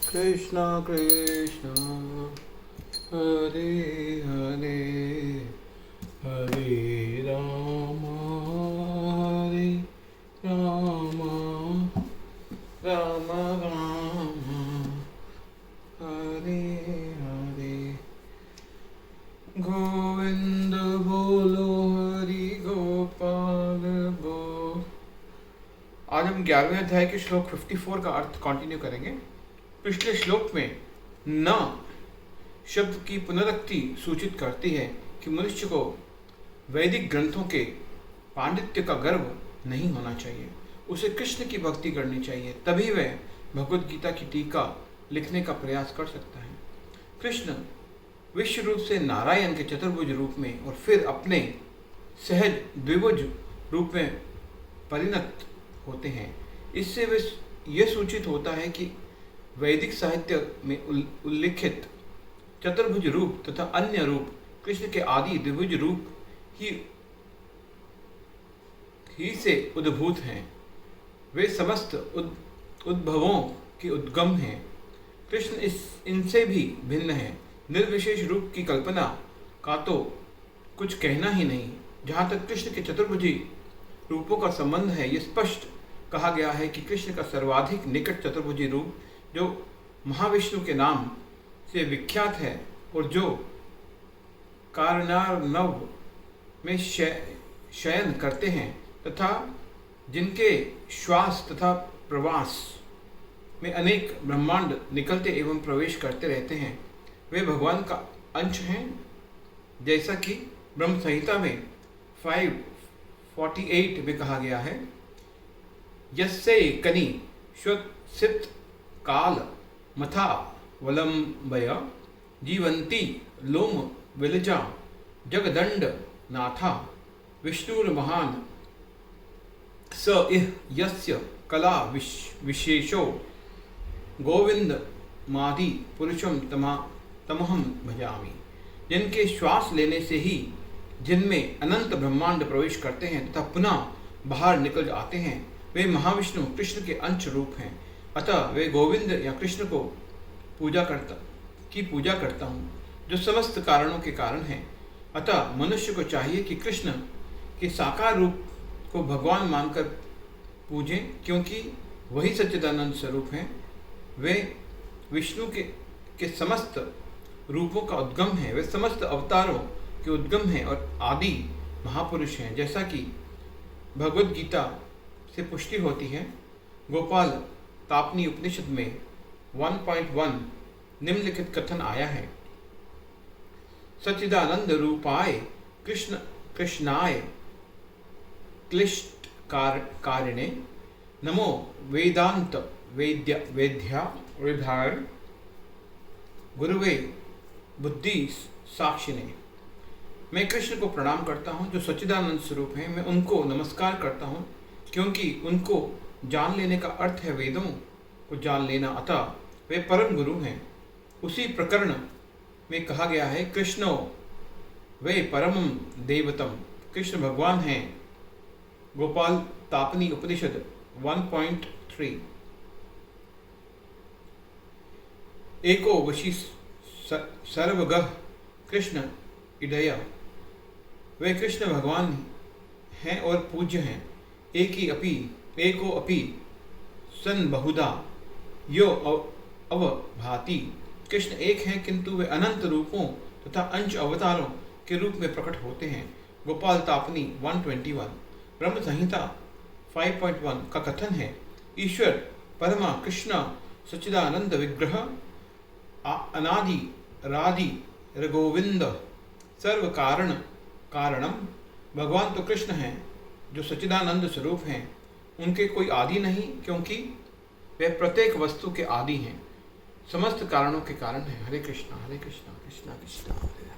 कृष्ण कृष्ण हरे हरे हरे राम राम राम हरे हरे। गोविंद बोलो हरि गोपाल बोल। आज हम 11वें अध्याय के श्लोक 54 का अर्थ कंटिन्यू करेंगे। पिछले श्लोक में न शब्द की पुनरुक्ति सूचित करती है कि मनुष्य को वैदिक ग्रंथों के पांडित्य का गर्व नहीं होना चाहिए, उसे कृष्ण की भक्ति करनी चाहिए, तभी वह भगवद गीता की टीका लिखने का प्रयास कर सकता है। कृष्ण विश्व रूप से नारायण के चतुर्भुज रूप में और फिर अपने सहज द्विभुज रूप में परिणत होते हैं। इससे यह सूचित होता है कि वैदिक साहित्य में उल्लिखित चतुर्भुज रूप तथा अन्य रूप कृष्ण के आदि द्विभुज रूप ही से उद्भूत हैं। वे समस्त उद्भवों के उद्गम हैं। कृष्ण इनसे भी भिन्न है। निर्विशेष रूप की कल्पना का तो कुछ कहना ही नहीं। जहाँ तक कृष्ण के चतुर्भुजी रूपों का संबंध है, ये स्पष्ट कहा गया है कि कृष्ण का सर्वाधिक निकट चतुर्भुजी रूप जो महाविष्णु के नाम से विख्यात है और जो कारणार्णव में शयन करते हैं तथा जिनके श्वास तथा प्रवास में अनेक ब्रह्मांड निकलते एवं प्रवेश करते रहते हैं, वे भगवान का अंश हैं। जैसा कि ब्रह्म संहिता में 548 में कहा गया है, यस्से कनि श्वसित काल मथा वलंबय जीवंती लोम विलजा जगदंड नाथा विष्णुर्महान स इह यस्य कला विशेषो गोविंद मादि पुरुषम तमहम भजामि। जिनके श्वास लेने से ही जिनमें अनंत ब्रह्मांड प्रवेश करते हैं तथा पुनः बाहर निकल आते हैं, वे महाविष्णु कृष्ण के अंश रूप हैं। अतः वे गोविंद या कृष्ण को पूजा करता हूँ जो समस्त कारणों के कारण हैं। अतः मनुष्य को चाहिए कि कृष्ण के साकार रूप को भगवान मानकर पूजें, क्योंकि वही सच्चिदानंद स्वरूप हैं। वे विष्णु के समस्त रूपों का उद्गम है। वे समस्त अवतारों के उद्गम हैं और आदि महापुरुष हैं। जैसा कि भगवद गीता से पुष्टि होती है, गोपाल तापनी उपनिषद में 1.1 निम्नलिखित कथन आया है। सच्चिदानंद रूपाय कृष्णाय क्लिष्ट कारिणे नमो वेदांत वेद्याय गुरुवे बुद्धि साक्षिणे। मैं कृष्ण को प्रणाम करता हूँ जो सच्चिदानंद स्वरूप हैं। मैं उनको नमस्कार करता हूँ क्योंकि उनको जान लेने का अर्थ है वेदों को जान लेना, अतः वे परम गुरु हैं। उसी प्रकरण में कहा गया है, कृष्णो वे परमम देवतम। कृष्ण भगवान हैं। गोपाल तापनी उपनिषद 1.3। एको वशी सर्वगः कृष्ण इदय। वे कृष्ण भगवान हैं और पूज्य हैं। एको अपि सन बहुधा यो अवभाति। कृष्ण एक हैं किंतु वे अनंत रूपों तथा अंश अवतारों के रूप में प्रकट होते हैं। गोपाल तापनी 121। ब्रह्म संहिता 5.1 का कथन है, ईश्वर परमा कृष्ण सच्चिदानंद विग्रह अनादि रादि रघोविंद सर्व कारणम। भगवान तो कृष्ण हैं जो सच्चिदानंद स्वरूप हैं। उनके कोई आदि नहीं, क्योंकि वे प्रत्येक वस्तु के आदि हैं, समस्त कारणों के कारण हैं। हरे कृष्णा कृष्णा कृष्णा हरे